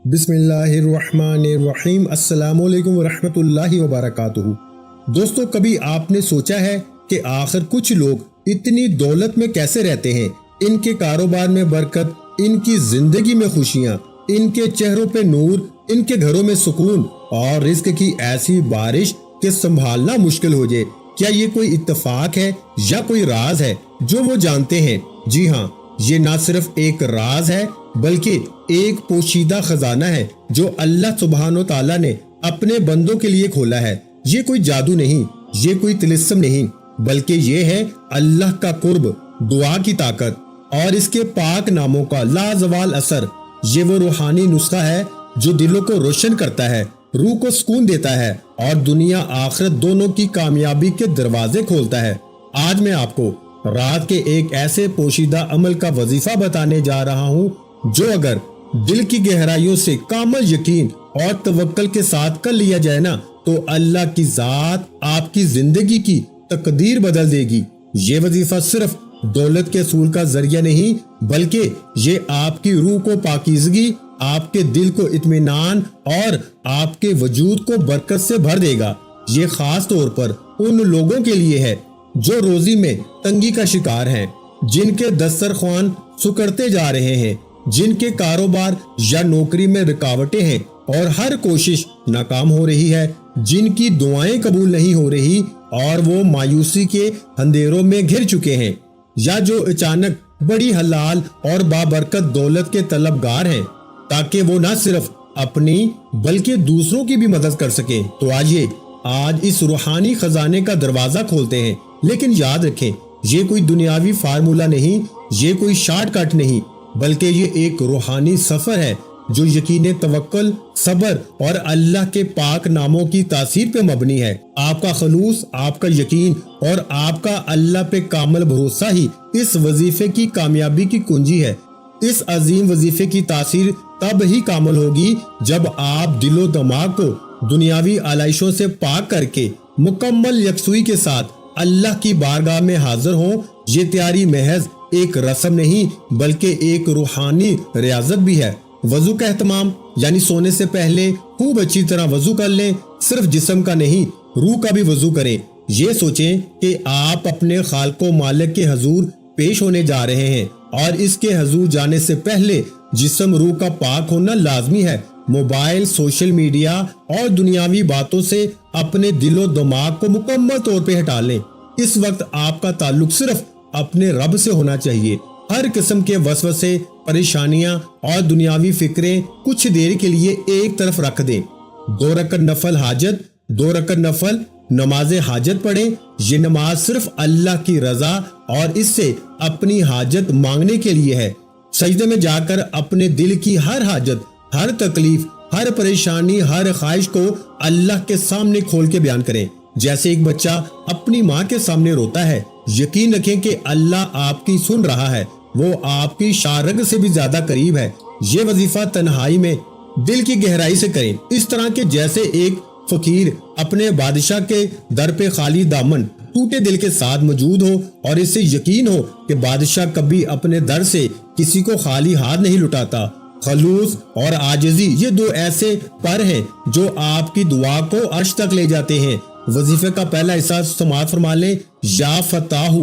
بسم اللہ الرحمن الرحیم۔ السلام علیکم ورحمۃ اللہ وبرکاتہ۔ دوستو، کبھی آپ نے سوچا ہے کہ آخر کچھ لوگ اتنی دولت میں کیسے رہتے ہیں؟ ان کے کاروبار میں برکت، ان کی زندگی میں خوشیاں، ان کے چہروں پہ نور، ان کے گھروں میں سکون اور رزق کی ایسی بارش کہ سنبھالنا مشکل ہو جائے۔ کیا یہ کوئی اتفاق ہے یا کوئی راز ہے جو وہ جانتے ہیں؟ جی ہاں، یہ نہ صرف ایک راز ہے بلکہ ایک پوشیدہ خزانہ ہے جو اللہ سبحانہ و تعالیٰ نے اپنے بندوں کے لیے کھولا ہے۔ یہ کوئی جادو نہیں، یہ کوئی طلسم نہیں، بلکہ یہ ہے اللہ کا قرب، دعا کی طاقت اور اس کے پاک ناموں کا لازوال اثر۔ یہ وہ روحانی نسخہ ہے جو دلوں کو روشن کرتا ہے، روح کو سکون دیتا ہے اور دنیا آخرت دونوں کی کامیابی کے دروازے کھولتا ہے۔ آج میں آپ کو رات کے ایک ایسے پوشیدہ عمل کا وظیفہ بتانے جا رہا ہوں جو اگر دل کی گہرائیوں سے کامل یقین اور توکل کے ساتھ کر لیا جائے نا تو اللہ کی ذات آپ کی زندگی کی تقدیر بدل دے گی۔ یہ وظیفہ صرف دولت کے حصول کا ذریعہ نہیں بلکہ یہ آپ کی روح کو پاکیزگی، آپ کے دل کو اطمینان اور آپ کے وجود کو برکت سے بھر دے گا۔ یہ خاص طور پر ان لوگوں کے لیے ہے جو روزی میں تنگی کا شکار ہیں، جن کے دسترخوان سکڑتے جا رہے ہیں، جن کے کاروبار یا نوکری میں رکاوٹیں ہیں اور ہر کوشش ناکام ہو رہی ہے، جن کی دعائیں قبول نہیں ہو رہی اور وہ مایوسی کے اندھیروں میں گھر چکے ہیں، یا جو اچانک بڑی حلال اور بابرکت دولت کے طلبگار ہیں تاکہ وہ نہ صرف اپنی بلکہ دوسروں کی بھی مدد کر سکیں۔ تو آئیے آج اس روحانی خزانے کا دروازہ کھولتے ہیں۔ لیکن یاد رکھیں، یہ کوئی دنیاوی فارمولہ نہیں، یہ کوئی شارٹ کٹ نہیں، بلکہ یہ ایک روحانی سفر ہے جو یقین، توکل، صبر اور اللہ کے پاک ناموں کی تاثیر پہ مبنی ہے۔ آپ کا خلوص، آپ کا یقین اور آپ کا اللہ پہ کامل بھروسہ ہی اس وظیفے کی کامیابی کی کنجی ہے۔ اس عظیم وظیفے کی تاثیر تب ہی کامل ہوگی جب آپ دل و دماغ کو دنیاوی آلائشوں سے پاک کر کے مکمل یکسوئی کے ساتھ اللہ کی بارگاہ میں حاضر ہوں۔ یہ تیاری محض ایک رسم نہیں بلکہ ایک روحانی ریاضت بھی ہے۔ وضو کا اہتمام، یعنی سونے سے پہلے خوب اچھی طرح وضو کر لیں۔ صرف جسم کا نہیں، روح کا بھی وضو کریں۔ یہ سوچیں کہ آپ اپنے خالق و مالک کے حضور پیش ہونے جا رہے ہیں اور اس کے حضور جانے سے پہلے جسم روح کا پاک ہونا لازمی ہے۔ موبائل، سوشل میڈیا اور دنیاوی باتوں سے اپنے دل و دماغ کو مکمل طور پہ ہٹا لیں۔ اس وقت آپ کا تعلق صرف اپنے رب سے ہونا چاہیے۔ ہر قسم کے وسوسے، پریشانیاں اور دنیاوی فکریں کچھ دیر کے لیے ایک طرف رکھ دیں۔ 2 رکعت نفل نماز حاجت پڑھیں۔ یہ نماز صرف اللہ کی رضا اور اس سے اپنی حاجت مانگنے کے لیے ہے۔ سجدے میں جا کر اپنے دل کی ہر حاجت، ہر تکلیف، ہر پریشانی، ہر خواہش کو اللہ کے سامنے کھول کے بیان کریں، جیسے ایک بچہ اپنی ماں کے سامنے روتا ہے۔ یقین رکھیں کہ اللہ آپ کی سن رہا ہے، وہ آپ کی شارگ سے بھی زیادہ قریب ہے۔ یہ وظیفہ تنہائی میں دل کی گہرائی سے کریں، اس طرح کہ جیسے ایک فقیر اپنے بادشاہ کے در پہ خالی دامن ٹوٹے دل کے ساتھ موجود ہو اور اسے یقین ہو کہ بادشاہ کبھی اپنے در سے کسی کو خالی ہاتھ نہیں لٹاتا۔ خلوص اور عاجزی، یہ 2 ایسے پر ہیں جو آپ کی دعا کو عرش تک لے جاتے ہیں۔ وظیفے کا پہلا حصہ سماعت فرما لیں۔ یا فتاح،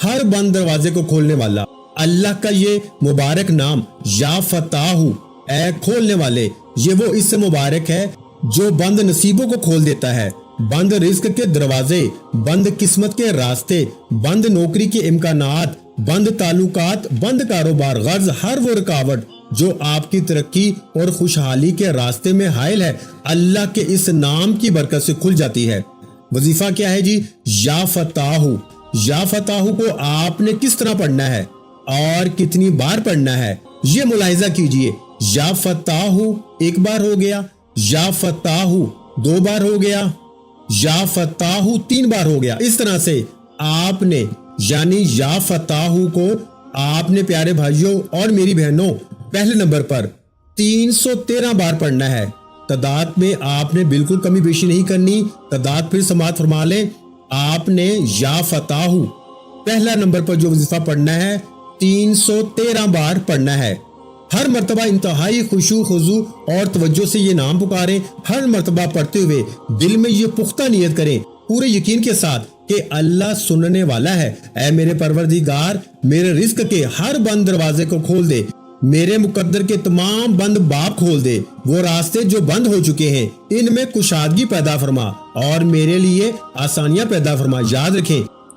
ہر بند دروازے کو کھولنے والا۔ اللہ کا یہ مبارک نام یا فتاح، اے کھولنے والے، یہ وہ اس سے مبارک ہے جو بند نصیبوں کو کھول دیتا ہے، بند رزق کے دروازے، بند قسمت کے راستے، بند نوکری کے امکانات، بند تعلقات، بند کاروبار، غرض ہر وہ رکاوٹ جو آپ کی ترقی اور خوشحالی کے راستے میں حائل ہے، اللہ کے اس نام کی برکت سے کھل جاتی ہے۔ وظیفہ کیا ہے جی؟ یا فتاح۔ یا فتاح کو آپ نے کس طرح پڑھنا ہے اور کتنی بار پڑھنا ہے، یہ ملاحظہ کیجئے۔ یا فتاح 1 بار ہو گیا، یا فتاح 2 بار ہو گیا، یا فتاح 3 بار ہو گیا۔ اس طرح سے آپ نے یعنی یا فتاح کو آپ نے پیارے بھائیوں اور میری بہنوں پہلے نمبر پر 313 بار پڑھنا ہے۔ تعداد میں آپ نے بالکل کمی بیشی نہیں کرنی۔ تعداد پھر سماعت فرما لیں۔ آپ نے یا فتاح پہلا نمبر پر جو وظیفہ پڑھنا ہے 313 بار پڑھنا ہے۔ ہر مرتبہ انتہائی خشوع خضوع اور توجہ سے یہ نام پکاریں، ہر مرتبہ پڑھتے ہوئے دل میں یہ پختہ نیت کریں پورے یقین کے ساتھ کہ اللہ سننے والا ہے۔ اے میرے پروردگار، میرے رزق کے ہر بند دروازے کو کھول دے، میرے مقدر کے تمام بند باب کھول دے، وہ راستے جو بند ہو چکے ہیں ان میں کشادگی پیدا فرما اور میرے لیے آسانیاں پیدا فرما۔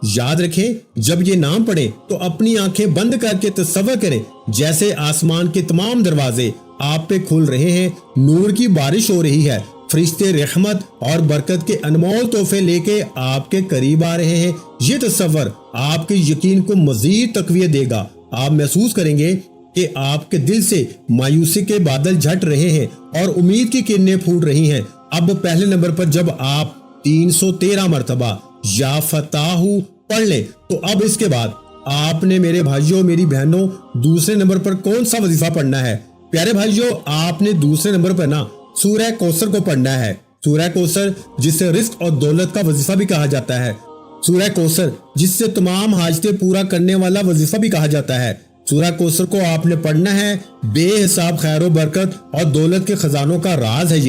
یاد رکھیں جب یہ نام پڑھیں تو اپنی آنکھیں بند کر کے تصور کریں جیسے آسمان کے تمام دروازے آپ پہ کھل رہے ہیں، نور کی بارش ہو رہی ہے، فرشتے رحمت اور برکت کے انمول تحفے لے کے آپ کے قریب آ رہے ہیں۔ یہ تصور آپ کے یقین کو مزید تقویت دے گا۔ آپ محسوس کریں گے کہ آپ کے دل سے مایوسی کے بادل جھٹ رہے ہیں اور امید کی کرنیں پھوٹ رہی ہیں۔ اب پہلے نمبر پر جب آپ 313 مرتبہ یا فتاح پڑھ لیں تو اب اس کے بعد آپ نے میرے بھائیوں میری بہنوں دوسرے نمبر پر کون سا وظیفہ پڑھنا ہے؟ پیارے بھائیوں، آپ نے دوسرے نمبر پر سورہ کوثر کو پڑھنا ہے۔ سورہ کوثر جسے رزق اور دولت کا وظیفہ بھی کہا جاتا ہے، سورہ کوثر جس سے تمام حاجتیں پورا کرنے والا وظیفہ بھی کہا جاتا ہے۔ سورہ کوثر کو آپ نے پڑھنا ہے۔ بے حساب خیر و برکت اور دولت کے خزانوں کا راز ہے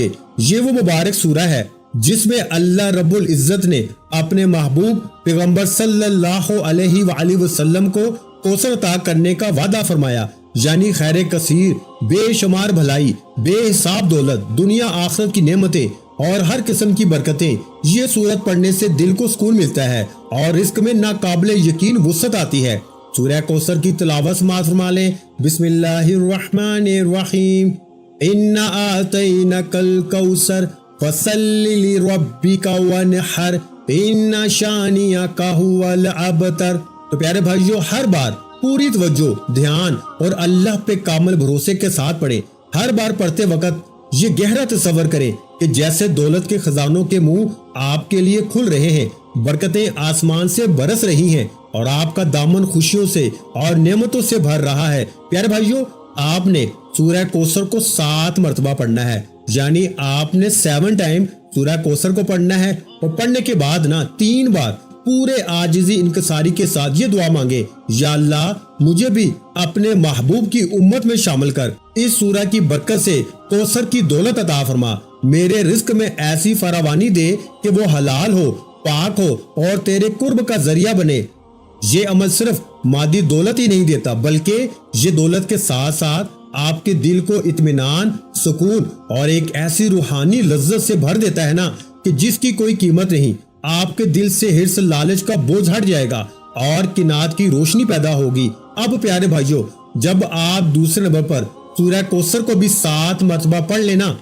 یہ وہ مبارک سورہ ہے جس میں اللہ رب العزت نے اپنے محبوب پیغمبر صلی اللہ علیہ وآلہ وسلم کو کوثر عطا کرنے کا وعدہ فرمایا، یعنی خیر کثیر، بے شمار بھلائی، بے حساب دولت، دنیا آخرت کی نعمتیں اور ہر قسم کی برکتیں۔ یہ سورت پڑھنے سے دل کو سکون ملتا ہے اور رزق میں ناقابل یقین وسعت آتی ہے۔ سورہ کوثر کی تلاوت سماعت فرما لیں۔ بسم اللہ الرحمن الرحیم، اِنَّا أَعْطَيْنَاكَ الْكَوْثَرَ فَصَلِّ لِرَبِّكَ وَانْحَرْ إِنَّ شَانِئَكَ هُوَ الْأَبْتَرُ۔ تو پیارے بھائیوں، ہر بار پوری توجہ، دھیان اور اللہ پہ کامل بھروسے کے ساتھ پڑھیں۔ ہر بار پڑھتے وقت یہ گہرا تصور کریں کہ جیسے دولت کے خزانوں کے منہ آپ کے لیے کھل رہے ہیں، برکتیں آسمان سے برس رہی ہیں اور آپ کا دامن خوشیوں سے اور نعمتوں سے بھر رہا ہے۔ پیارے بھائیوں، آپ نے سورہ کوثر کو 7 مرتبہ پڑھنا ہے، یعنی آپ نے 7 ٹائم سورہ کوثر کو پڑھنا ہے، اور پڑھنے کے بعد 3 بار پورے عاجزی انکساری کے ساتھ یہ دعا مانگے، یا اللہ مجھے بھی اپنے محبوب کی امت میں شامل کر، اس سورہ کی برکت سے کوثر کی دولت عطا فرما، میرے رزق میں ایسی فراوانی دے کہ وہ حلال ہو، پاک ہو اور تیرے قرب کا ذریعہ بنے۔ یہ عمل صرف مادی دولت ہی نہیں دیتا، بلکہ یہ دولت کے ساتھ ساتھ آپ کے دل کو اطمینان، سکون اور ایک ایسی روحانی لذت سے بھر دیتا ہے کہ جس کی کوئی قیمت نہیں۔ آپ کے دل سے حرص لالچ کا بوجھ ہٹ جائے گا اور قناعت کی روشنی پیدا ہوگی۔ اب پیارے بھائیوں، جب آپ دوسرے نمبر پر سورہ کوثر کو بھی 7 مرتبہ پڑھ لینا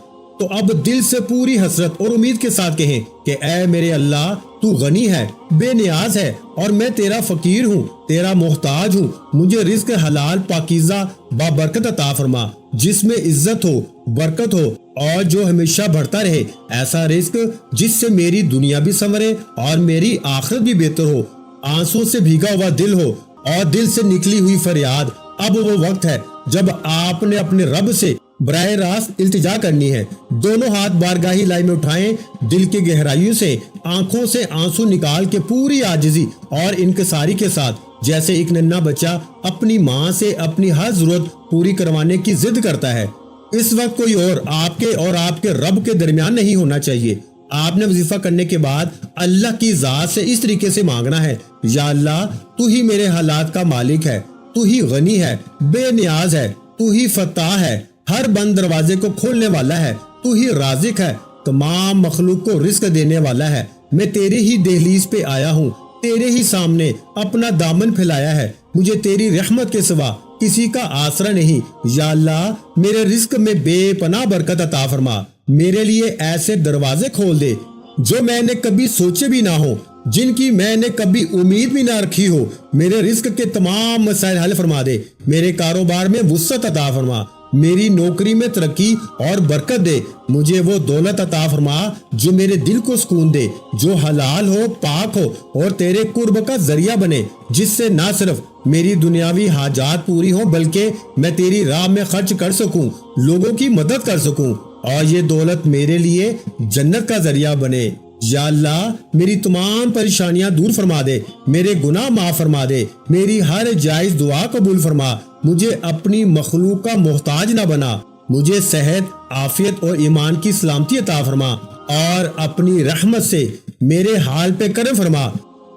تو اب دل سے پوری حسرت اور امید کے ساتھ کہیں کہ اے میرے اللہ، تو غنی ہے، بے نیاز ہے اور میں تیرا فقیر ہوں، تیرا محتاج ہوں۔ مجھے رزق حلال پاکیزہ بابرکت عطا فرما، جس میں عزت ہو، برکت ہو اور جو ہمیشہ بڑھتا رہے، ایسا رزق جس سے میری دنیا بھی سنورے اور میری آخرت بھی بہتر ہو۔ آنسوں سے بھیگا ہوا دل ہو اور دل سے نکلی ہوئی فریاد۔ اب وہ وقت ہے جب آپ نے اپنے رب سے براہ راست التجا کرنی ہے۔ دونوں ہاتھ بارگاہ الہی میں اٹھائیں، دل کی گہرائیوں سے آنکھوں سے آنسو نکال کے پوری عاجزی اور انکساری کے ساتھ، جیسے ایک ننھا بچہ اپنی ماں سے اپنی ہر ضرورت پوری کروانے کی ضد کرتا ہے۔ اس وقت کوئی اور آپ کے رب کے درمیان نہیں ہونا چاہیے۔ آپ نے وظیفہ کرنے کے بعد اللہ کی ذات سے اس طریقے سے مانگنا ہے، یا اللہ تو ہی میرے حالات کا مالک ہے، تو ہی غنی ہے، بے نیاز ہے، تو ہی فتاح ہے، ہر بند دروازے کو کھولنے والا ہے، تو ہی رازق ہے، تمام مخلوق کو رزق دینے والا ہے۔ میں تیرے ہی دہلیز پہ آیا ہوں، تیرے ہی سامنے اپنا دامن پھیلایا ہے، مجھے تیری رحمت کے سوا کسی کا آسرا نہیں۔ یا اللہ میرے رزق میں بے پناہ برکت عطا فرما، میرے لیے ایسے دروازے کھول دے جو میں نے کبھی سوچے بھی نہ ہو، جن کی میں نے کبھی امید بھی نہ رکھی ہو۔ میرے رزق کے تمام مسائل حل فرما دے، میرے کاروبار میں وسعت عطا فرما، میری نوکری میں ترقی اور برکت دے، مجھے وہ دولت عطا فرما جو میرے دل کو سکون دے، جو حلال ہو، پاک ہو اور تیرے قرب کا ذریعہ بنے، جس سے نہ صرف میری دنیاوی حاجات پوری ہوں بلکہ میں تیری راہ میں خرچ کر سکوں، لوگوں کی مدد کر سکوں اور یہ دولت میرے لیے جنت کا ذریعہ بنے۔ یا اللہ میری تمام پریشانیاں دور فرما دے، میرے گناہ معاف فرما دے، میری ہر جائز دعا قبول فرما، مجھے اپنی مخلوق کا محتاج نہ بنا، مجھے صحت، عافیت اور ایمان کی سلامتی عطا فرما اور اپنی رحمت سے میرے حال پہ کرم فرما۔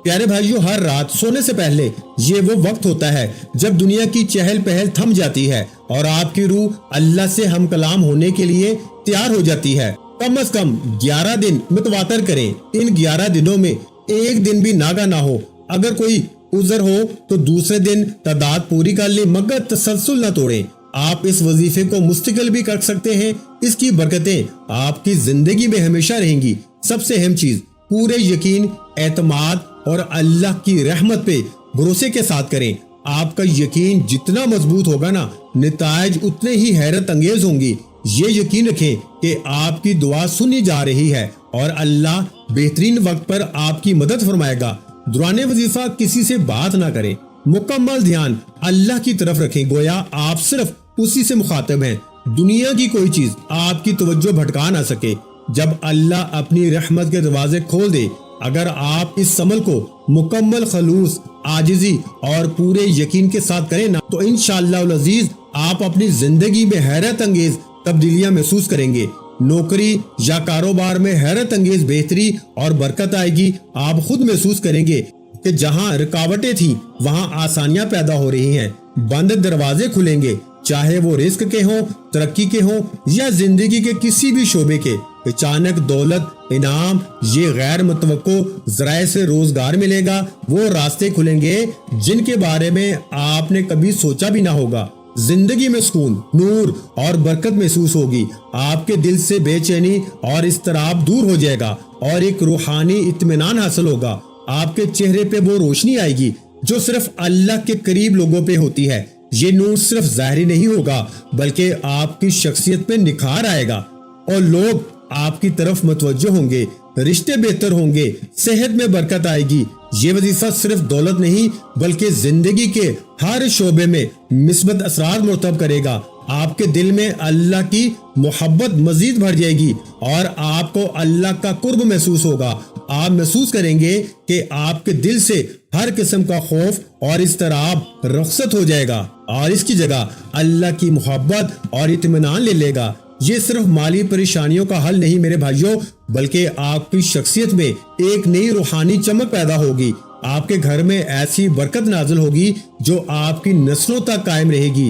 پیارے بھائیو، ہر رات سونے سے پہلے یہ وہ وقت ہوتا ہے جب دنیا کی چہل پہل تھم جاتی ہے اور آپ کی روح اللہ سے ہم کلام ہونے کے لیے تیار ہو جاتی ہے۔ کم از کم 11 دن متواتر کریں، ان 11 دنوں میں ایک دن بھی ناگا نہ ہو۔ اگر کوئی عذر ہو تو دوسرے دن تعداد پوری کر لیں، مگر تسلسل نہ توڑیں۔ آپ اس وظیفے کو مستقل بھی کر سکتے ہیں، اس کی برکتیں آپ کی زندگی میں ہمیشہ رہیں گی۔ سب سے اہم چیز، پورے یقین، اعتماد اور اللہ کی رحمت پہ بھروسے کے ساتھ کریں۔ آپ کا یقین جتنا مضبوط ہوگا نا، نتائج اتنے ہی حیرت انگیز ہوں گی۔ یہ یقین رکھیں کہ آپ کی دعا سنی جا رہی ہے اور اللہ بہترین وقت پر آپ کی مدد فرمائے گا۔ دوران وظیفہ کسی سے بات نہ کریں، مکمل دھیان اللہ کی طرف رکھیں، گویا آپ صرف اسی سے مخاطب ہیں، دنیا کی کوئی چیز آپ کی توجہ بھٹکا نہ سکے۔ جب اللہ اپنی رحمت کے دروازے کھول دے، اگر آپ اس عمل کو مکمل خلوص، عاجزی اور پورے یقین کے ساتھ کریں نا، تو انشاءاللہ العزیز آپ اپنی زندگی میں حیرت انگیز تبدیلیاں محسوس کریں گے۔ نوکری یا کاروبار میں حیرت انگیز بہتری اور برکت آئے گی۔ آپ خود محسوس کریں گے کہ جہاں رکاوٹیں تھیں وہاں آسانیاں پیدا ہو رہی ہیں، بند دروازے کھلیں گے، چاہے وہ رزق کے ہوں، ترقی کے ہوں یا زندگی کے کسی بھی شعبے کے۔ اچانک دولت، انعام، یہ غیر متوقع ذرائع سے روزگار ملے گا، وہ راستے کھلیں گے جن کے بارے میں آپ نے کبھی سوچا بھی نہ ہوگا۔ زندگی میں سکون، نور اور برکت محسوس ہوگی، آپ کے دل سے بے چینی اور اضطراب دور ہو جائے گا اور ایک روحانی اطمینان حاصل ہوگا۔ آپ کے چہرے پہ وہ روشنی آئے گی جو صرف اللہ کے قریب لوگوں پہ ہوتی ہے۔ یہ نور صرف ظاہری نہیں ہوگا بلکہ آپ کی شخصیت پہ نکھار آئے گا اور لوگ آپ کی طرف متوجہ ہوں گے، رشتے بہتر ہوں گے، صحت میں برکت آئے گی۔ یہ وظیفہ صرف دولت نہیں بلکہ زندگی کے ہر شعبے میں مثبت اثرات مرتب کرے گا۔ آپ کے دل میں اللہ کی محبت مزید بڑھ جائے گی اور آپ کو اللہ کا قرب محسوس ہوگا۔ آپ محسوس کریں گے کہ آپ کے دل سے ہر قسم کا خوف اور اضطراب رخصت ہو جائے گا اور اس کی جگہ اللہ کی محبت اور اطمینان لے لے گا۔ یہ صرف مالی پریشانیوں کا حل نہیں میرے بھائیوں، بلکہ آپ کی شخصیت میں ایک نئی روحانی چمک پیدا ہوگی۔ آپ کے گھر میں ایسی برکت نازل ہوگی جو آپ کی نسلوں تک قائم رہے گی۔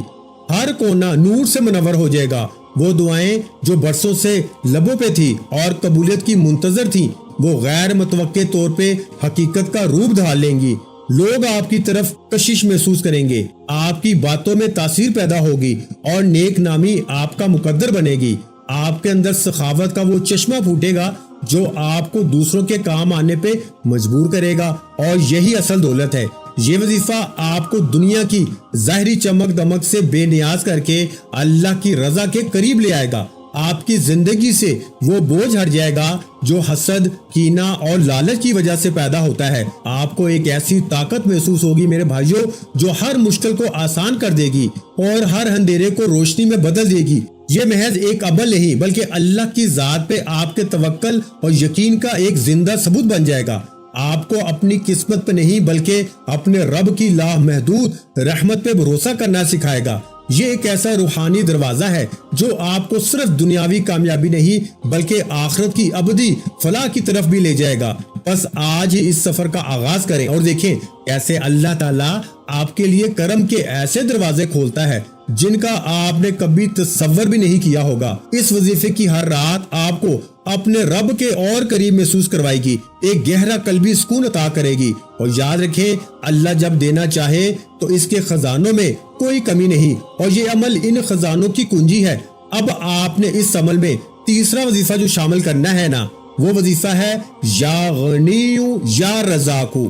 ہر کونا نور سے منور ہو جائے گا۔ وہ دعائیں جو برسوں سے لبوں پہ تھی اور قبولیت کی منتظر تھی، وہ غیر متوقع طور پہ حقیقت کا روپ ڈھال لیں گی۔ لوگ آپ کی طرف کشش محسوس کریں گے، آپ کی باتوں میں تاثیر پیدا ہوگی اور نیک نامی آپ کا مقدر بنے گی۔ آپ کے اندر سخاوت کا وہ چشمہ پھوٹے گا جو آپ کو دوسروں کے کام آنے پہ مجبور کرے گا، اور یہی اصل دولت ہے۔ یہ وظیفہ آپ کو دنیا کی ظاہری چمک دمک سے بے نیاز کر کے اللہ کی رضا کے قریب لے آئے گا۔ آپ کی زندگی سے وہ بوجھ ہٹ جائے گا جو حسد، کینہ اور لالچ کی وجہ سے پیدا ہوتا ہے۔ آپ کو ایک ایسی طاقت محسوس ہوگی میرے بھائیوں جو ہر مشکل کو آسان کر دے گی اور ہر اندھیرے کو روشنی میں بدل دے گی۔ یہ محض ایک عمل نہیں بلکہ اللہ کی ذات پہ آپ کے توکل اور یقین کا ایک زندہ ثبوت بن جائے گا۔ آپ کو اپنی قسمت پہ نہیں بلکہ اپنے رب کی لامحدود رحمت پہ بھروسہ کرنا سکھائے گا۔ یہ ایک ایسا روحانی دروازہ ہے جو آپ کو صرف دنیاوی کامیابی نہیں بلکہ آخرت کی ابدی فلاح کی طرف بھی لے جائے گا۔ بس آج ہی اس سفر کا آغاز کریں اور دیکھیں کیسے اللہ تعالیٰ آپ کے لیے کرم کے ایسے دروازے کھولتا ہے جن کا آپ نے کبھی تصور بھی نہیں کیا ہوگا۔ اس وظیفے کی ہر رات آپ کو اپنے رب کے اور قریب محسوس کروائے گی، ایک گہرا قلبی سکون عطا کرے گی۔ اور یاد رکھیں، اللہ جب دینا چاہے تو اس کے خزانوں میں کوئی کمی نہیں، اور یہ عمل ان خزانوں کی کنجی ہے۔ اب آپ نے اس عمل میں تیسرا وظیفہ جو شامل کرنا ہے نا، وہ وظیفہ ہے یا غنیو یا رزاقو،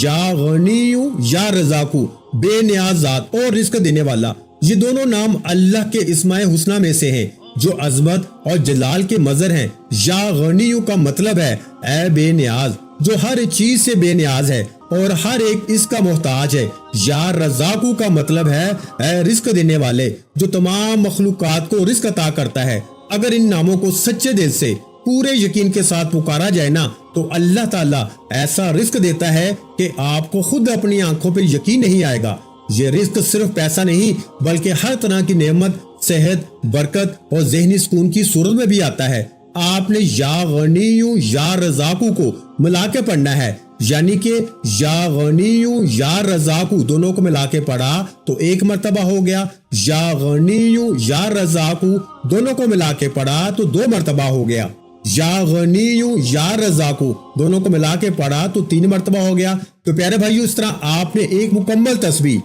یا غنیو یا رزاقو، بے نیاز ذات اور رزق دینے والا۔ یہ دونوں نام اللہ کے اسماء حسنہ میں سے ہیں جو عظمت اور جلال کے مظہر ہیں۔ یا غنیو کا مطلب ہے اے بے نیاز، جو ہر چیز سے بے نیاز ہے اور ہر ایک اس کا محتاج ہے۔ یا رزاقو کا مطلب ہے اے رزق دینے والے، جو تمام مخلوقات کو رزق عطا کرتا ہے۔ اگر ان ناموں کو سچے دل سے پورے یقین کے ساتھ پکارا جائے نا تو اللہ تعالیٰ ایسا رزق دیتا ہے کہ آپ کو خود اپنی آنکھوں پہ یقین نہیں آئے گا۔ یہ رزق صرف پیسہ نہیں بلکہ ہر طرح کی نعمت، صحت، برکت اور ذہنی سکون کی صورت میں بھی آتا ہے۔ آپ نے یا غنیو یا رزاقو کو ملا کے پڑھنا ہے، یعنی کہ یا غنیو یا رزاقو دونوں کو ملا کے پڑھا تو ایک مرتبہ ہو گیا، یا غنیو یا رزاقو دونوں کو ملا کے پڑھا تو دو مرتبہ ہو گیا، یا غنیو یا رزاقو دونوں کو ملا کے پڑھا تو تین مرتبہ ہو گیا۔ تو پیارے بھائیو، اس طرح آپ نے ایک مکمل تسبیح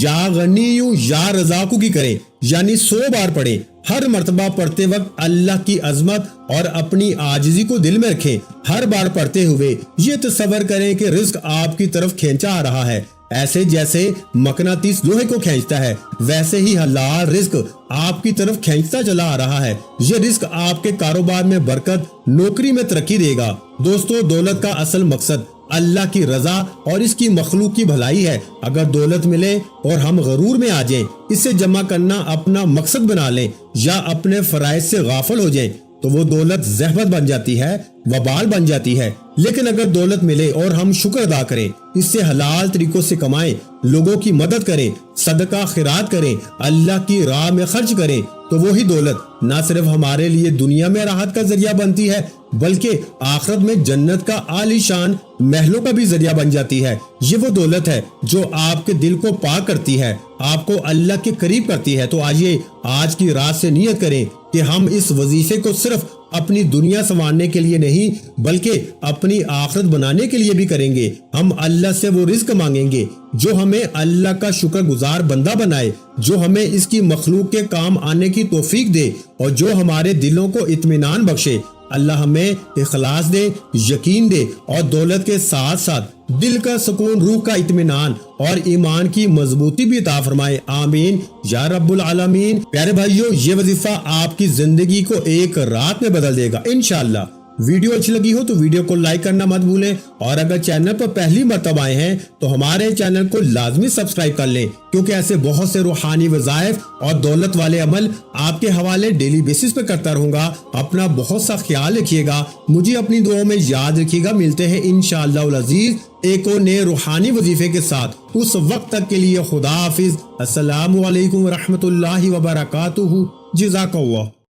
یا غنیو یا رزاقو کی کریں، یعنی 100 بار پڑھیں۔ ہر مرتبہ پڑھتے وقت اللہ کی عظمت اور اپنی عاجزی کو دل میں رکھیں۔ ہر بار پڑھتے ہوئے یہ تصور کریں کہ رزق آپ کی طرف کھینچا آ رہا ہے، ایسے جیسے مقناطیس لوہے کو کھینچتا ہے، ویسے ہی حلال رزق آپ کی طرف کھینچتا چلا آ رہا ہے۔ یہ رزق آپ کے کاروبار میں برکت، نوکری میں ترقی دے گا۔ دوستو، دولت کا اصل مقصد اللہ کی رضا اور اس کی مخلوق کی بھلائی ہے۔ اگر دولت ملے اور ہم غرور میں آ جائیں، اسے جمع کرنا اپنا مقصد بنا لیں یا اپنے فرائض سے غافل ہو جائیں تو وہ دولت زحمت بن جاتی ہے، وبال بن جاتی ہے۔ لیکن اگر دولت ملے اور ہم شکر ادا کریں، اس سے حلال طریقوں سے کمائیں، لوگوں کی مدد کریں، صدقہ خیرات کریں، اللہ کی راہ میں خرچ کریں، تو وہی دولت نہ صرف ہمارے لیے دنیا میں راحت کا ذریعہ بنتی ہے بلکہ آخرت میں جنت کا عالی شان محلوں کا بھی ذریعہ بن جاتی ہے۔ یہ وہ دولت ہے جو آپ کے دل کو پاک کرتی ہے، آپ کو اللہ کے قریب کرتی ہے۔ تو آئیے آج کی رات سے نیت کریں کہ ہم اس وظیفے کو صرف اپنی دنیا سنوارنے کے لیے نہیں بلکہ اپنی آخرت بنانے کے لیے بھی کریں گے۔ ہم اللہ سے وہ رزق مانگیں گے جو ہمیں اللہ کا شکر گزار بندہ بنائے، جو ہمیں اس کی مخلوق کے کام آنے کی توفیق دے اور جو ہمارے دلوں کو اطمینان بخشے۔ اللہ ہمیں اخلاص دے، یقین دے اور دولت کے ساتھ ساتھ دل کا سکون، روح کا اطمینان اور ایمان کی مضبوطی بھی عطا فرمائے، آمین یا رب العالمین۔ پیارے بھائیو، یہ وظیفہ آپ کی زندگی کو ایک رات میں بدل دے گا انشاءاللہ۔ ویڈیو اچھی لگی ہو تو ویڈیو کو لائک کرنا مت بھولیں، اور اگر چینل پر پہلی مرتبہ آئے ہیں تو ہمارے چینل کو لازمی سبسکرائب کر لیں، کیونکہ ایسے بہت سے روحانی وظائف اور دولت والے عمل آپ کے حوالے ڈیلی بیسس پہ کرتا رہوں گا۔ اپنا بہت سا خیال رکھیے گا، مجھے اپنی دعاؤں میں یاد رکھیے گا۔ ملتے ہیں انشاءاللہ العزیز ایک اور نئے روحانی وظیفے کے ساتھ۔ اس وقت تک کے لیے خدا حافظ۔ السلام علیکم ورحمۃ اللہ وبرکاتہ۔ جزاک اللہ۔